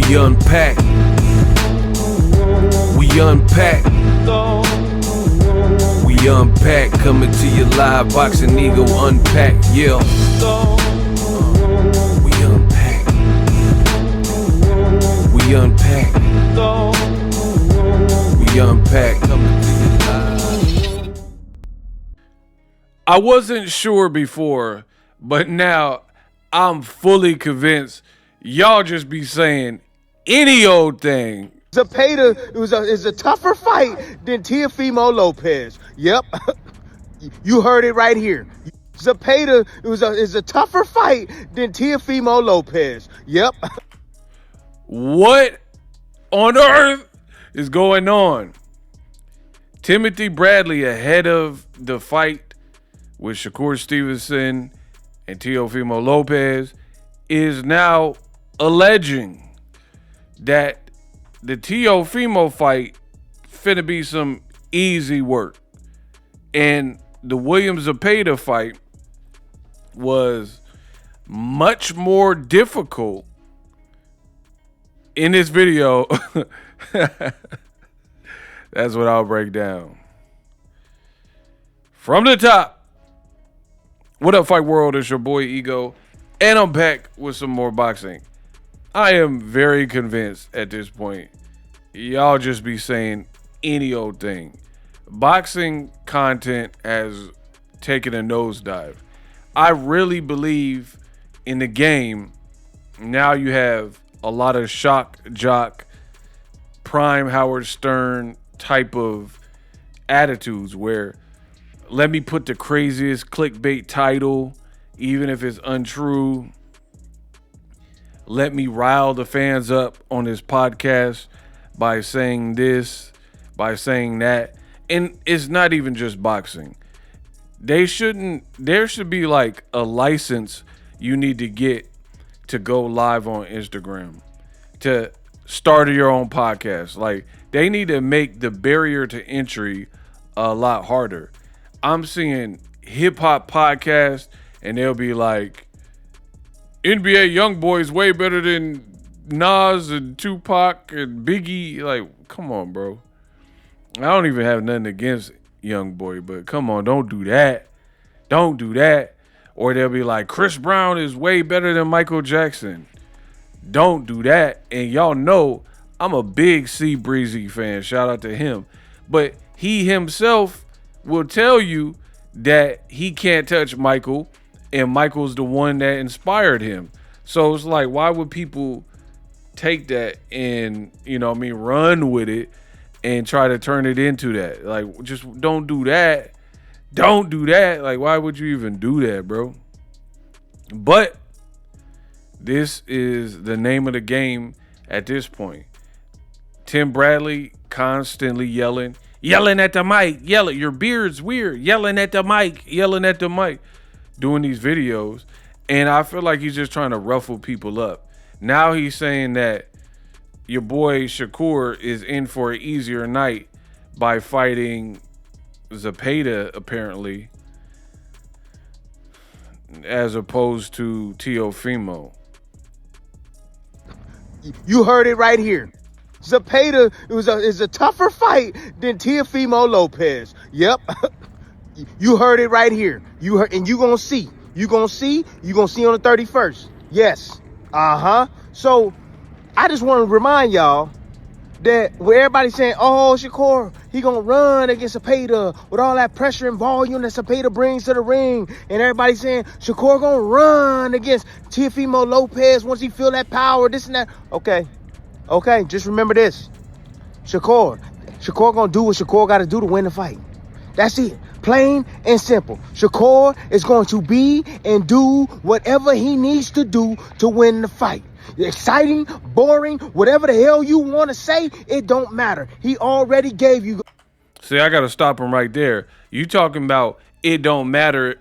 We unpack. We unpack. We unpack. Coming to you live. Boxingego unpack. Yeah. We unpack. We unpack. We unpack. Coming to you live. I wasn't sure before, but now I'm fully convinced y'all just be saying any old thing. Zepeda is a tougher fight than Teofimo Lopez. Yep. You heard it right here. Zepeda is a tougher fight than Teofimo Lopez. Yep. What on earth is going on? Timothy Bradley ahead of the fight with Shakur Stevenson and Teofimo Lopez is now alleging that the Teofimo fight finna be some easy work. And the William Zepeda fight was much more difficult. In this video, that's what I'll break down. From the top. What up, Fight World? It's your boy Ego, and I'm back with some more boxing. I am very convinced at this point, y'all just be saying any old thing. Boxing content has taken a nosedive. I really believe in the game. Now you have a lot of shock jock, prime Howard Stern type of attitudes where let me put the craziest clickbait title, even if it's untrue. Let me rile the fans up on this podcast by saying this, by saying that. And it's not even just boxing. There should be like a license you need to get to go live on Instagram, to start your own podcast. Like, they need to make the barrier to entry a lot harder. I'm seeing hip hop podcasts and they'll be like, NBA YoungBoy is way better than Nas and Tupac and Biggie. Like, come on, bro. I don't even have nothing against YoungBoy, but come on, don't do that. Don't do that. Or they'll be like, Chris Brown is way better than Michael Jackson. Don't do that. And y'all know I'm a big C Breezy fan. Shout out to him. But he himself will tell you that he can't touch Michael, and Michael's the one that inspired him. So it's like, why would people take that and, run with it and try to turn it into that? Like, just don't do that. Don't do that. Like, why would you even do that, bro? But this is the name of the game at this point. Tim Bradley constantly yelling at the mic, your beard's weird, yelling at the mic, doing these videos. And I feel like he's just trying to ruffle people up. Now he's saying that your boy Shakur is in for an easier night by fighting Zepeda, apparently, as opposed to Teofimo. You heard it right here. Zepeda is a tougher fight than Teofimo Lopez. Yep. You heard it right here. And you gonna see. You gonna see on the 31st. Yes. So I just want to remind y'all that where everybody's saying, oh, Shakur, he gonna run against Zepeda with all that pressure and volume that Zepeda brings to the ring, and everybody's saying Shakur gonna run against Teofimo Lopez once he feel that power, this and that. Okay, just remember this. Shakur gonna do what Shakur gotta do to win the fight. That's it. Plain and simple. Shakur is going to be and do whatever he needs to do to win the fight. Exciting, boring, whatever the hell you want to say, it don't matter. He already gave you. See, I got to stop him right there. You talking about it don't matter,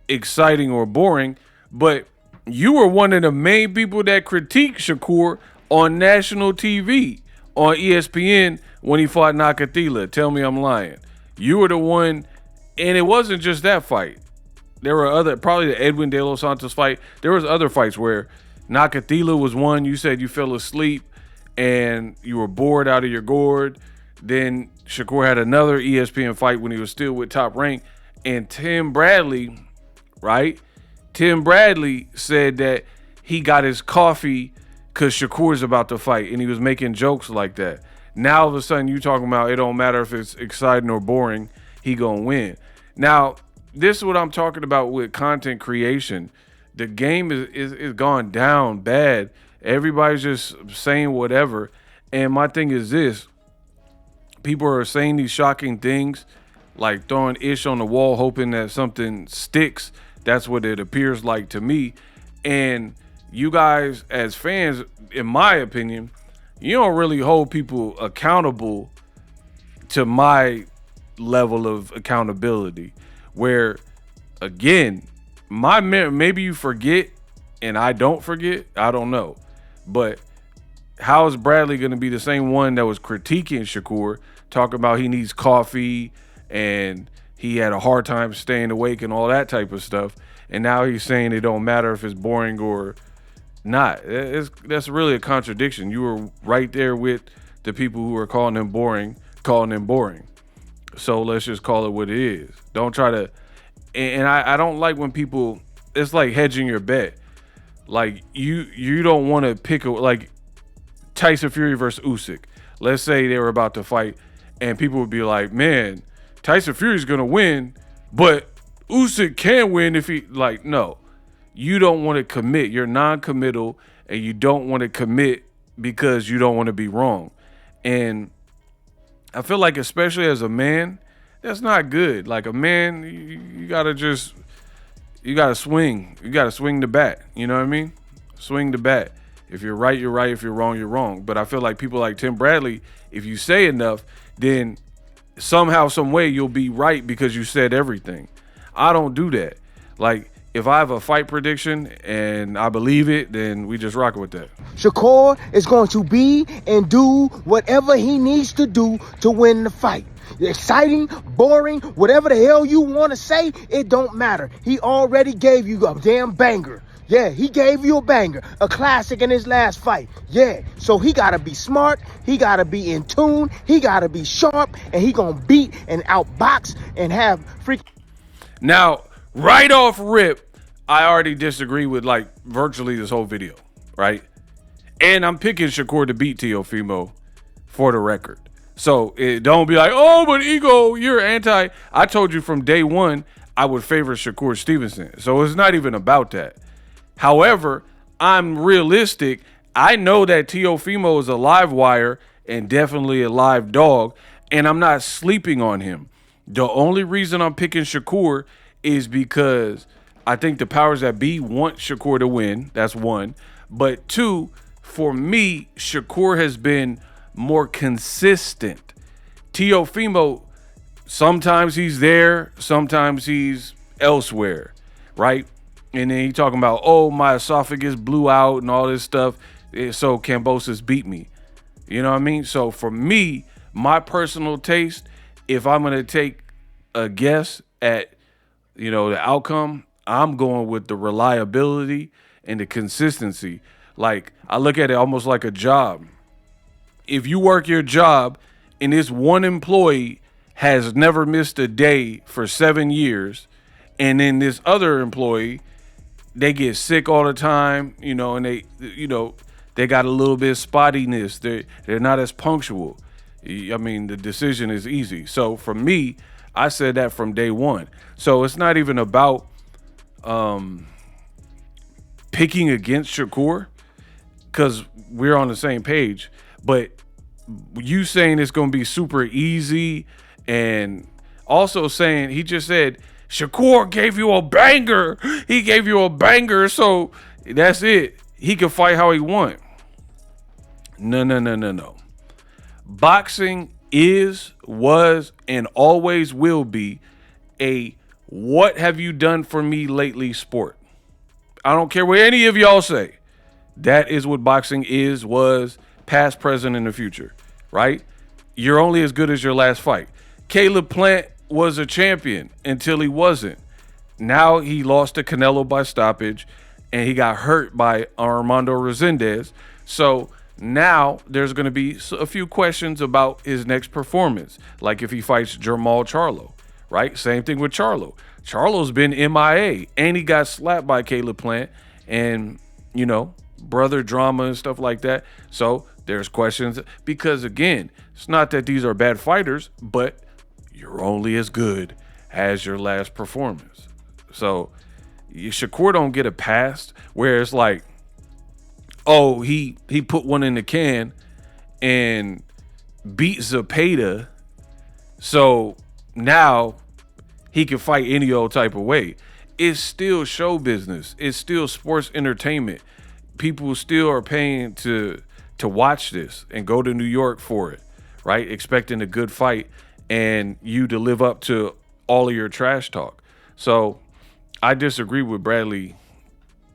exciting or boring, but you were one of the main people that critiqued Shakur on national TV, on ESPN, when he fought Nakathila. Tell me I'm lying. You were the one, and it wasn't just that fight. There were other, probably the Edwin De Los Santos fight. There was other fights where Nakathila was one. You said you fell asleep and you were bored out of your gourd. Then Shakur had another ESPN fight when he was still with Top Rank, and Tim Bradley, right? Tim Bradley said that he got his coffee because Shakur's about to fight, and he was making jokes like that. Now all of a sudden you talking about it don't matter if it's exciting or boring, he gonna win. Now, this is what I'm talking about with content creation. The game is gone down bad. Everybody's just saying whatever. And my thing is this. People are saying these shocking things, like throwing ish on the wall, hoping that something sticks. That's what it appears like to me. And you guys, as fans, in my opinion, you don't really hold people accountable to my level of accountability. Where, again, maybe you forget and I don't forget. I don't know. But how is Bradley going to be the same one that was critiquing Shakur, talking about he needs coffee and he had a hard time staying awake and all that type of stuff, and now he's saying it don't matter if it's boring or not? That's really a contradiction. You were right there with the people who are calling him boring. So let's just call it what it is. Don't try to. And I don't like when people. It's like hedging your bet. Like you don't want to pick like Tyson Fury versus Usyk. Let's say they were about to fight, and people would be like, "Man, Tyson Fury's gonna win, but Usyk can win if he like." No, you don't want to commit. You're non-committal, and you don't want to commit because you don't want to be wrong. And I feel like, especially as a man, that's not good. Like a man, you gotta swing. You gotta swing the bat. You know what I mean? Swing the bat. If you're right, you're right. If you're wrong, you're wrong. But I feel like people like Tim Bradley, if you say enough, then somehow, some way, you'll be right because you said everything. I don't do that. Like, if I have a fight prediction and I believe it, then we just rock with that. Shakur is going to be and do whatever he needs to do to win the fight. Exciting, boring, whatever the hell you want to say, it don't matter. He already gave you a damn banger. Yeah, he gave you a banger, a classic in his last fight. Yeah, so he got to be smart, he got to be in tune, he got to be sharp, and he going to beat and outbox and have freaking... Now, right off rip, I already disagree with like virtually this whole video, right? And I'm picking Shakur to beat Teofimo for the record. So don't be like, oh, but Ego, you're anti. I told you from day one I would favor Shakur Stevenson. So it's not even about that. However, I'm realistic. I know that Teofimo is a live wire and definitely a live dog, and I'm not sleeping on him. The only reason I'm picking Shakur is because I think the powers that be want Shakur to win. That's one. But two, for me, Shakur has been more consistent. Teofimo, sometimes he's there, sometimes he's elsewhere, right? And then he talking about, oh, my esophagus blew out and all this stuff, so Kambosos beat me. You know what I mean? So for me, my personal taste, if I'm going to take a guess at, the outcome, I'm going with the reliability and the consistency. Like, I look at it almost like a job. If you work your job and this one employee has never missed a day for 7 years, and then this other employee, they get sick all the time, and they got a little bit of spottiness. They're not as punctual. I mean, the decision is easy. So for me, I said that from day one. So it's not even about picking against Shakur because we're on the same page. But you saying it's going to be super easy, and also saying, he just said, Shakur gave you a banger. He gave you a banger, so that's it. He can fight how he want. No. Boxing is, was, and always will be a what have you done for me lately sport. I don't care what any of y'all say. That is what boxing is, was, past, present, and the future, right? You're only as good as your last fight. Caleb Plant was a champion until he wasn't. Now he lost to Canelo by stoppage, and he got hurt by Armando Resendez. So Now there's going to be a few questions about his next performance, like if he fights Jermall Charlo, right? Same thing with Charlo. Charlo's been MIA, and he got slapped by Caleb Plant, and brother drama and stuff like that. So there's questions because again, it's not that these are bad fighters, but you're only as good as your last performance. So Shakur don't get a pass where it's like, oh, he put one in the can and beat Zepeda, so now he can fight any old type of way. It's still show business. It's still sports entertainment. People still are paying to watch this and go to New York for it, right? Expecting a good fight and you to live up to all of your trash talk. So I disagree with Bradley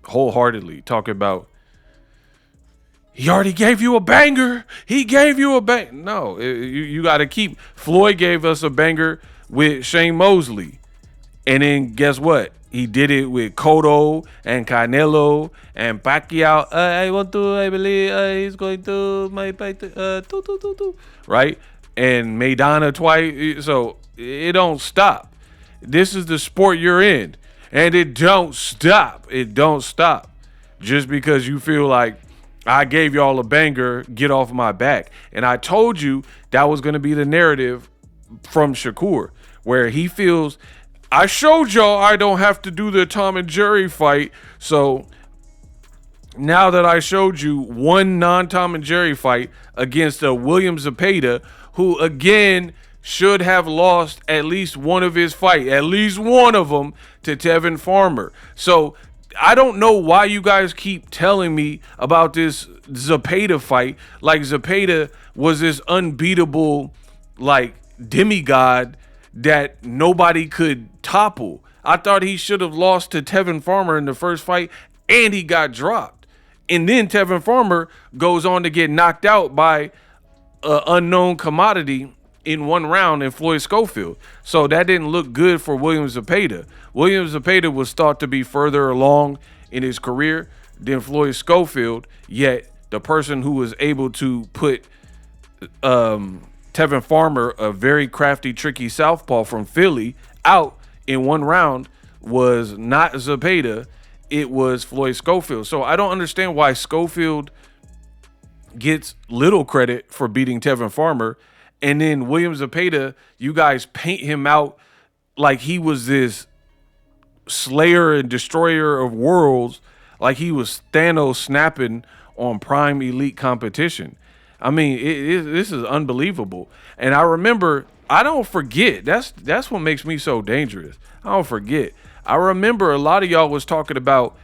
wholeheartedly, talking about he already gave you a banger. He gave you a bang. No, you got to keep. Floyd gave us a banger with Shane Mosley. And then guess what? He did it with Cotto and Canelo and Pacquiao. I believe he's going to my fight. Right? And Maidana twice. So it don't stop. This is the sport you're in. And it don't stop. It don't stop. Just because you feel like I gave y'all a banger, get off my back. And I told you that was going to be the narrative from Shakur, where he feels, I showed y'all I don't have to do the Tom and Jerry fight. So now that I showed you one non-Tom and Jerry fight against a William Zepeda, who again should have lost at least one of his fight, at least one of them, to Tevin Farmer. So I don't know why you guys keep telling me about this Zepeda fight. Like Zepeda was this unbeatable, like, demigod that nobody could topple. I thought he should have lost to Tevin Farmer in the first fight, and he got dropped. And then Tevin Farmer goes on to get knocked out by an unknown commodity in one round in Floyd Schofield. So that didn't look good for William Zepeda. William Zepeda was thought to be further along in his career than Floyd Schofield, yet the person who was able to put Tevin Farmer, a very crafty, tricky southpaw from Philly, out in one round was not Zepeda, it was Floyd Schofield. So I don't understand why Schofield gets little credit for beating Tevin Farmer, and then William Zepeda, you guys paint him out like he was this slayer and destroyer of worlds, like he was Thanos snapping on Prime Elite competition. I mean, this is unbelievable. And I remember, I don't forget, that's what makes me so dangerous. I don't forget. I remember a lot of y'all was talking about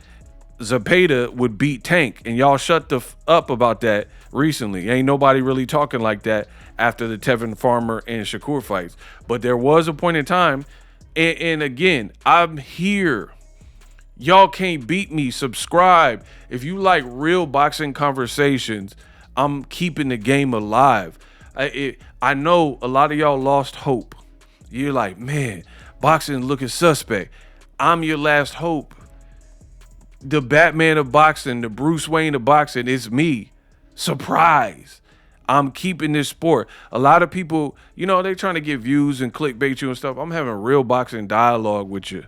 Zepeda would beat Tank, and y'all shut the up about that recently. Ain't nobody really talking like that after the Tevin Farmer and Shakur fights. But there was a point in time, and again, I'm here. Y'all can't beat me. Subscribe. If you like real boxing conversations, I'm keeping the game alive. I know a lot of y'all lost hope. You're like, man, boxing looking suspect. I'm your last hope. The Batman of boxing, the Bruce Wayne of boxing, is me. Surprise. I'm keeping this sport. A lot of people, they're trying to get views and clickbait you and stuff. I'm having real boxing dialogue with you.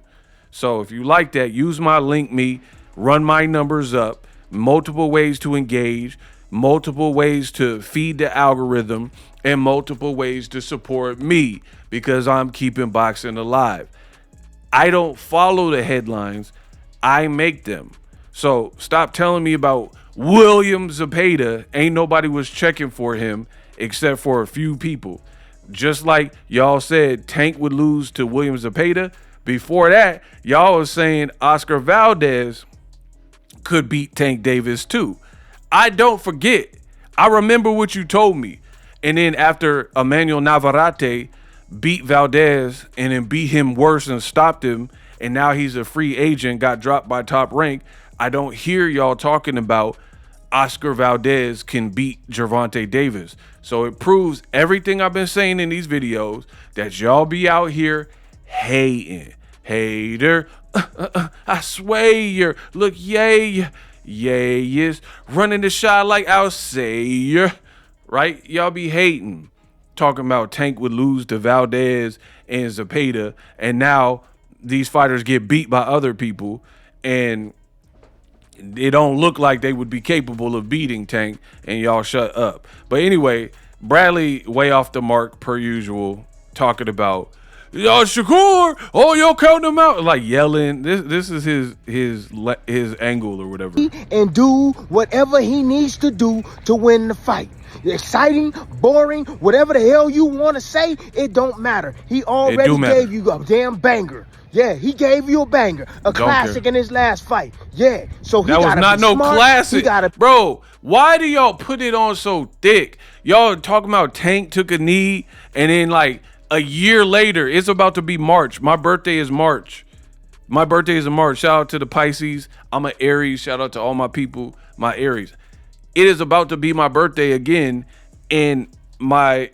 So if you like that, use my link me, run my numbers up, multiple ways to engage, multiple ways to feed the algorithm, and multiple ways to support me because I'm keeping boxing alive. I don't follow the headlines. I make them. So stop telling me about William Zepeda. Ain't nobody was checking for him except for a few people. Just like y'all said Tank would lose to William Zepeda. Before that, y'all was saying Oscar Valdez could beat Tank Davis too. I don't forget. I remember what you told me. And then after Emmanuel Navarrete beat Valdez and then beat him worse and stopped him, and now he's a free agent, got dropped by Top Rank, I don't hear y'all talking about Oscar Valdez can beat Gervonta Davis. So it proves everything I've been saying in these videos, that y'all be out here hating. Hater. I swear. Look, yay. yes. Running the shot like I'll say, right? Y'all be hating. Talking about Tank would lose to Valdez and Zepeda, and now these fighters get beat by other people, and it don't look like they would be capable of beating Tank, and y'all shut up. But anyway, Bradley way off the mark per usual, talking about y'all Shakur, oh y'all counting him out, like yelling. This is his angle or whatever. And do whatever he needs to do to win the fight. Exciting, boring, whatever the hell you want to say, it don't matter. He already gave you a damn banger. Yeah, he gave you a banger, classic in his last fight. Yeah, so that was not no classic. Bro, why do y'all put it on so thick? Y'all talking about Tank took a knee, and then like a year later, it's about to be March. My birthday is March. My birthday is in March. Shout out to the Pisces. I'm an Aries. Shout out to all my people, my Aries. It is about to be my birthday again, and my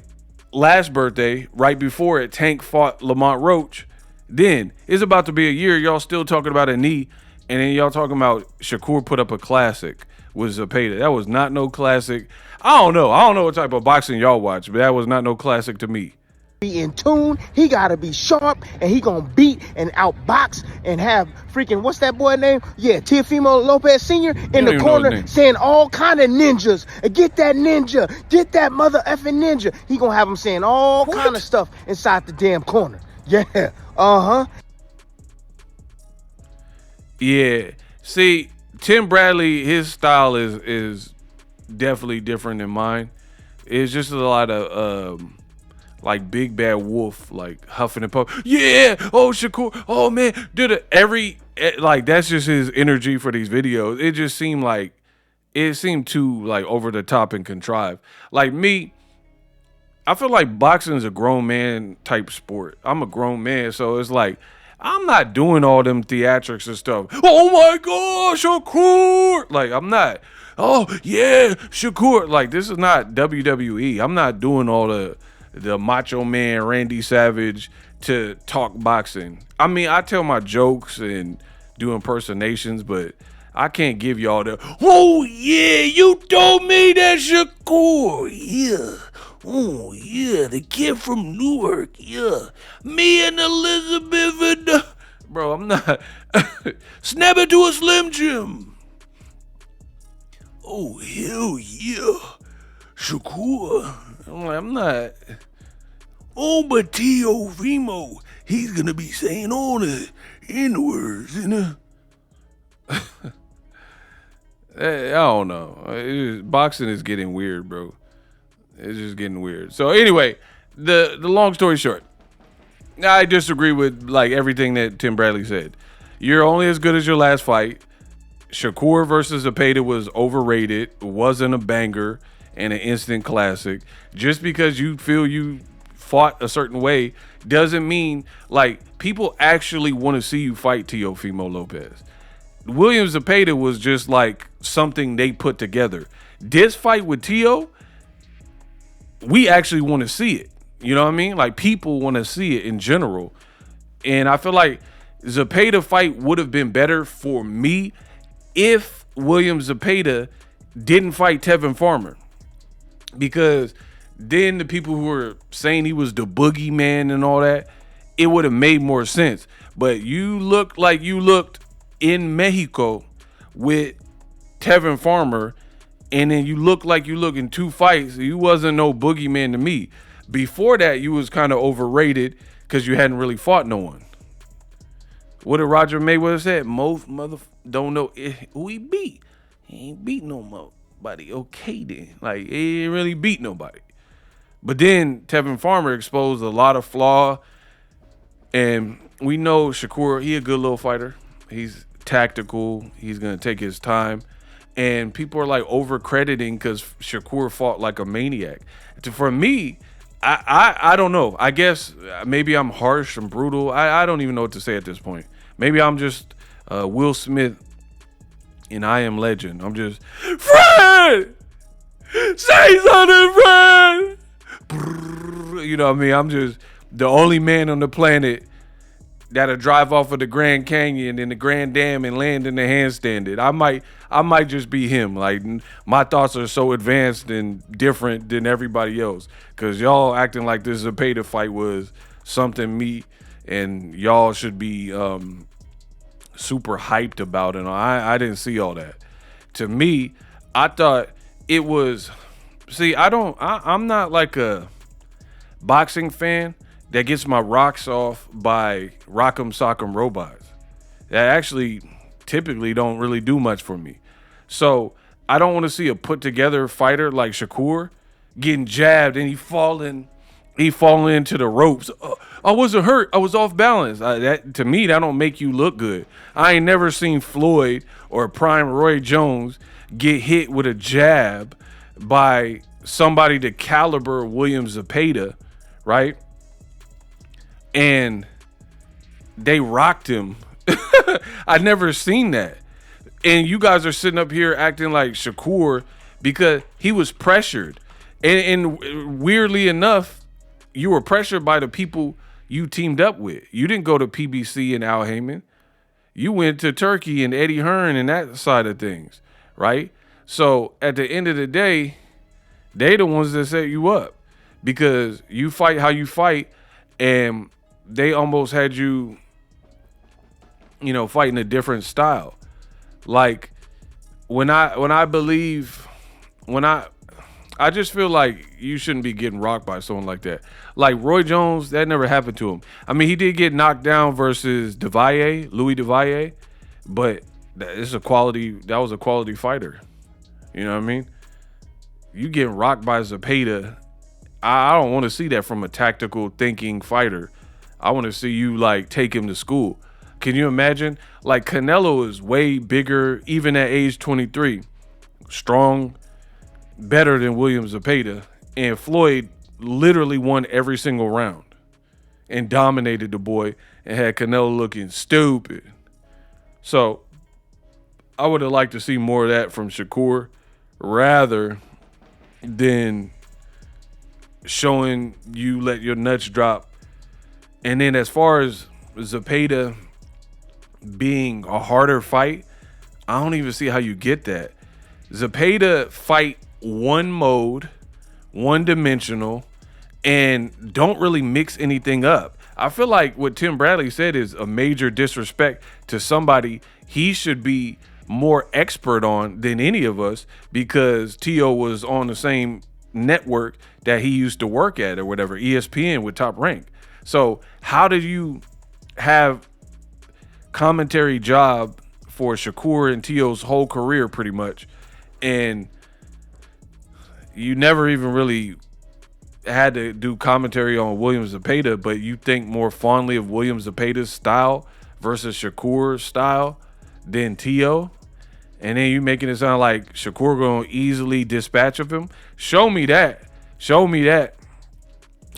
last birthday, right before it, Tank fought Lamont Roach. Then it's about to be a year. Y'all still talking about a knee, and then y'all talking about Shakur put up a classic with Zepeda. That was not no classic. I don't know what type of boxing y'all watch, but that was not no classic to me. Be in tune, he gotta be sharp, and he gonna beat and outbox and have freaking, what's that boy name? Yeah, Teofimo Lopez Sr. in the corner saying all kind of ninjas. Get that ninja, get that mother effing ninja. He gonna have him saying all kind of stuff inside the damn corner. Yeah, Yeah, see, Tim Bradley, his style is definitely different than mine. It's just a lot of like Big Bad Wolf, like huffing and puffing. Yeah, oh Shakur, oh man, like that's just his energy for these videos. It just seemed too like over the top and contrived. Like me, I feel like boxing is a grown man type sport. I'm a grown man, so it's like I'm not doing all them theatrics and stuff. Oh my gosh, Shakur! Like I'm not. Oh yeah, Shakur. Like this is not WWE. I'm not doing all the Macho Man Randy Savage to talk boxing. I mean, I tell my jokes and do impersonations, but I can't give y'all the, oh yeah, you told me that Shakur, yeah, oh yeah, the kid from Newark, yeah, me and Elizabeth and bro, I'm not, snap it to a Slim Jim. Oh hell yeah, Shakur. I'm not. Oh, but Teofimo, he's gonna be saying all the N-words, you know. I don't know. Boxing is getting weird, bro. It's just getting weird. So anyway, the long story short, I disagree with like everything that Tim Bradley said. You're only as good as your last fight. Shakur versus Zepeda was overrated. Wasn't a banger and an instant classic. Just because you feel you fought a certain way doesn't mean like people actually want to see you fight Teofimo Lopez. William Zepeda was just like something they put together. This fight with Teo, we actually want to see it. You know what I mean? Like people want to see it in general. And I feel like Zepeda fight would have been better for me if William Zepeda didn't fight Tevin Farmer. Because then the people who were saying he was the boogeyman and all that, it would have made more sense. But you look like you looked in Mexico with Tevin Farmer, and then you look like you look in two fights. You wasn't no boogeyman to me. Before that, you was kind of overrated because you hadn't really fought no one. What did Roger Mayweather say? Most mother don't know who he beat. He ain't beat no nobody. Okay then. Like, he ain't really beat nobody. But then Tevin Farmer exposed a lot of flaw. And we know Shakur, he a good little fighter. He's tactical. He's going to take his time. And people are like over-crediting because Shakur fought like a maniac. For me, I don't know. I guess maybe I'm harsh and brutal. I don't even know what to say at this point. Maybe I'm just Will Smith in I Am Legend. I'm just, Fred! Say something, Fred! You know what I mean? I'm just the only man on the planet that'll drive off of the Grand Canyon and the Grand Dam and land in the handstand. I might just be him. Like my thoughts are so advanced and different than everybody else. Cause y'all acting like this Zepeda fight was something me and y'all should be super hyped about it. I didn't see all that. To me, I thought it was. See, I'm not like a boxing fan that gets my rocks off by rock'em sock'em robots. That actually typically don't really do much for me. So I don't want to see a put together fighter like Shakur getting jabbed and he falling into the ropes. I wasn't hurt. I was off balance. That to me, that don't make you look good. I ain't never seen Floyd or Prime Roy Jones get hit with a jab by somebody the caliber of William Zepeda, right? And they rocked him. I never seen that. And you guys are sitting up here acting like Shakur because he was pressured. And weirdly enough, you were pressured by the people you teamed up with. You didn't go to PBC and Al Heyman. You went to Turkey and Eddie Hearn and that side of things, right? So at the end of the day, they the ones that set you up because you fight how you fight, and they almost had you, fighting a different style. Like I just feel like you shouldn't be getting rocked by someone like that. Like Roy Jones, that never happened to him. I mean, he did get knocked down versus Louis Devalle, but that was a quality fighter. You know what I mean? You getting rocked by Zepeda, I don't want to see that from a tactical thinking fighter. I want to see you like take him to school. Can you imagine? Like Canelo is way bigger, even at age 23, strong, better than William Zepeda, and Floyd literally won every single round and dominated the boy and had Canelo looking stupid. So I would have liked to see more of that from Shakur rather than showing you let your nuts drop. And then as far as Zepeda being a harder fight, I don't even see how you get that. Zepeda fight one mode, one dimensional, and don't really mix anything up. I feel like what Tim Bradley said is a major disrespect to somebody he should be more expert on than any of us, because Tio was on the same network that he used to work at or whatever, ESPN with Top Rank. So how did you have commentary job for Shakur and Tio's whole career pretty much, and you never even really had to do commentary on William Zepeda, but you think more fondly of William Zepeda's style versus Shakur's style than Tio? And then you making it sound like Shakur going to easily dispatch of him? Show me that. Show me that.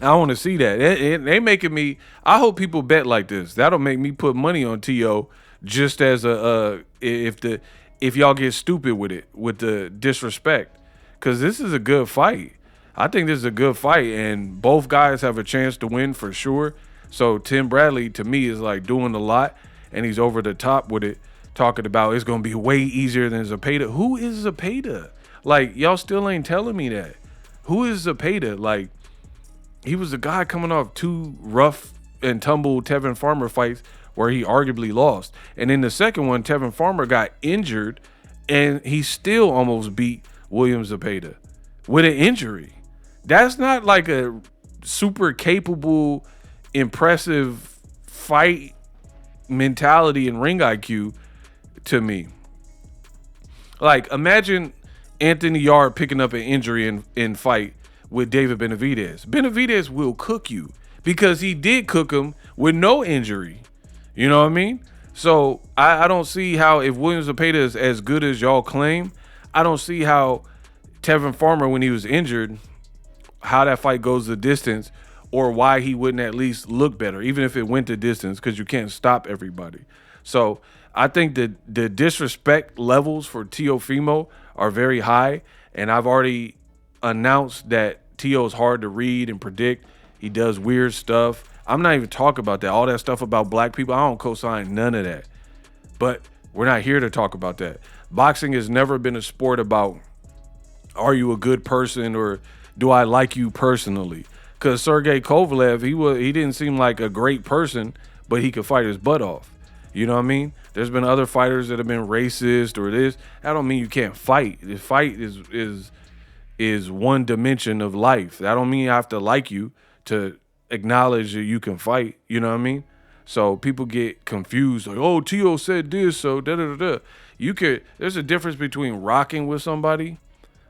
I want to see that. They making me. I hope people bet like this. That'll make me put money on Tio. Just as if y'all get stupid with it, with the disrespect, because this is a good fight. I think this is a good fight, and both guys have a chance to win for sure. So Tim Bradley to me is like doing a lot, and he's over the top with it, talking about it's gonna be way easier than Zepeda. Who is Zepeda? Like, y'all still ain't telling me that. Who is Zepeda? Like, he was the guy coming off two rough and tumble Tevin Farmer fights where he arguably lost. And in the second one, Tevin Farmer got injured and he still almost beat William Zepeda with an injury. That's not like a super capable, impressive fight mentality and ring IQ to me. Like, imagine Anthony Yarde picking up an injury in fight with David Benavidez. Benavidez will cook you because he did cook him with no injury. You know what I mean? So I don't see how, if William Zepeda is as good as y'all claim, I don't see how Tevin Farmer, when he was injured, how that fight goes the distance, or why he wouldn't at least look better, even if it went the distance, because you can't stop everybody. So I think that the disrespect levels for Teofimo are very high, and I've already announced that Tio's hard to read and predict. He does weird stuff. I'm not even talking about that. All that stuff about black people, I don't co-sign none of that. But we're not here to talk about that. Boxing has never been a sport about, are you a good person or do I like you personally? Because Sergey Kovalev, he didn't seem like a great person, but he could fight his butt off. You know what I mean? There's been other fighters that have been racist or this. That don't mean you can't fight. The fight is one dimension of life. That don't mean I have to like you to acknowledge that you can fight. You know what I mean? So people get confused, like, oh, Tio said this, so da-da-da-da. There's a difference between rocking with somebody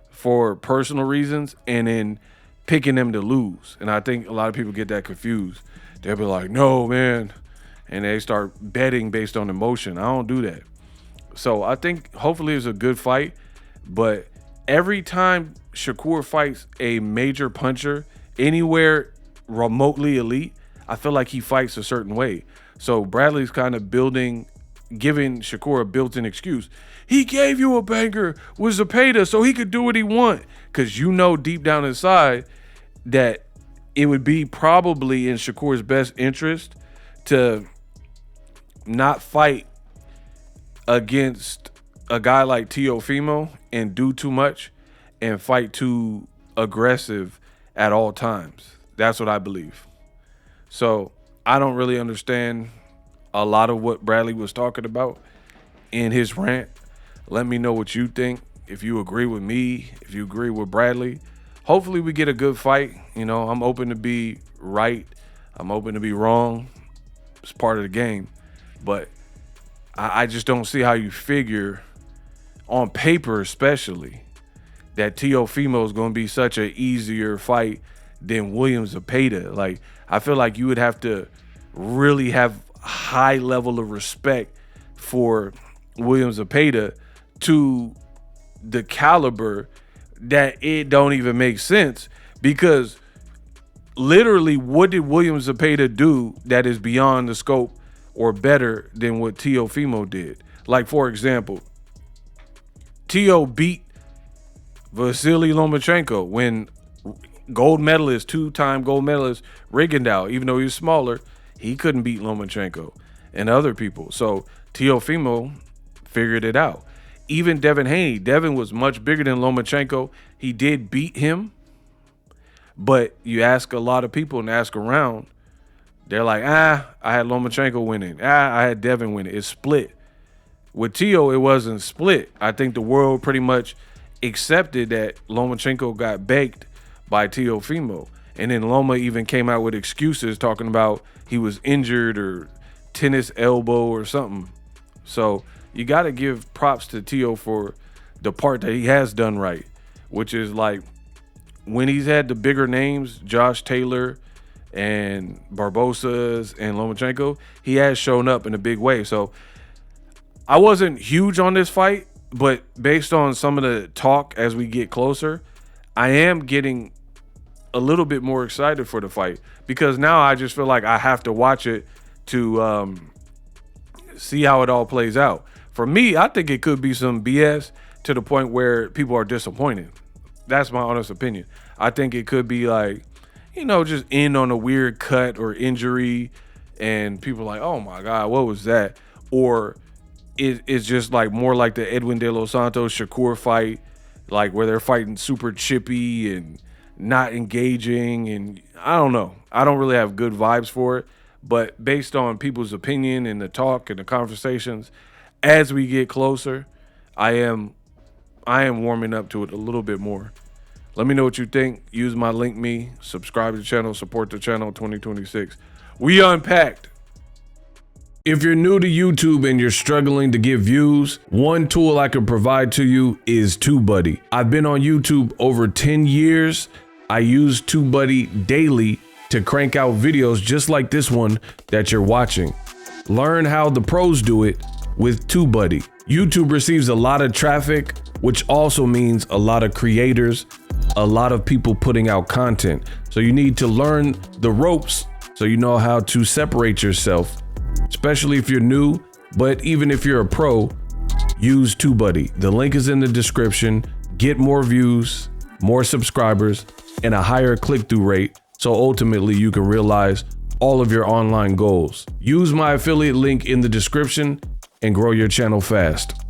for personal reasons and then picking them to lose. And I think a lot of people get that confused. They'll be like, no, man. And they start betting based on emotion. I don't do that. So I think hopefully it's a good fight. But every time Shakur fights a major puncher anywhere remotely elite, I feel like he fights a certain way. So Bradley's kind of giving Shakur a built-in excuse. He gave you a banger with Zepeda so he could do what he want. Because you know deep down inside that it would be probably in Shakur's best interest to not fight against a guy like Teofimo and do too much and fight too aggressive at all times. That's what I believe. So I don't really understand a lot of what Bradley was talking about in his rant. Let me know what you think. If you agree with me, if you agree with Bradley, hopefully we get a good fight. You know, I'm open to be right. I'm open to be wrong. It's part of the game. But I just don't see how you figure, on paper especially, that Teofimo is going to be such an easier fight than William Zepeda. Like, I feel like you would have to really have a high level of respect for William Zepeda to the caliber that it don't even make sense. Because literally, what did William Zepeda do that is beyond the scope or better than what Teofimo did? Like, for example, Teo beat Vasily Lomachenko when two-time gold medalist Rigondeaux, even though he was smaller, he couldn't beat Lomachenko and other people. So Teofimo figured it out. Even Devin Haney. Devin was much bigger than Lomachenko. He did beat him, but you ask a lot of people and ask around, they're like, I had Lomachenko winning. I had Devin winning. It's split. With Teo, it wasn't split. I think the world pretty much accepted that Lomachenko got baked by Teofimo. And then Loma even came out with excuses talking about he was injured or tennis elbow or something. So you got to give props to Teo for the part that he has done right, which is like when he's had the bigger names, Josh Taylor and Barbosa's and Lomachenko, he has shown up in a big way. So I wasn't huge on this fight, but based on some of the talk as we get closer, I am getting a little bit more excited for the fight because now I just feel like I have to watch it to see how it all plays out. For me, I think it could be some BS to the point where people are disappointed. That's my honest opinion. I think it could be like, just end on a weird cut or injury and people are like, oh my God, what was that? Or it's just like more like the Edwin De Los Santos Shakur fight, like where they're fighting super chippy and not engaging. And I don't know. I don't really have good vibes for it. But based on people's opinion and the talk and the conversations, as we get closer, I am warming up to it a little bit more. Let me know what you think. Use my link me, subscribe to the channel, support the channel 2026. We unpacked. If you're new to YouTube and you're struggling to get views, one tool I can provide to you is TubeBuddy. I've been on YouTube over 10 years. I use TubeBuddy daily to crank out videos just like this one that you're watching. Learn how the pros do it with TubeBuddy. YouTube receives a lot of traffic, which also means a lot of creators, a lot of people putting out content. So you need to learn the ropes so you know how to separate yourself, especially if you're new, but even if you're a pro, use TubeBuddy. The link is in the description. Get more views, more subscribers, and a higher click-through rate. So ultimately you can realize all of your online goals. Use my affiliate link in the description and grow your channel fast.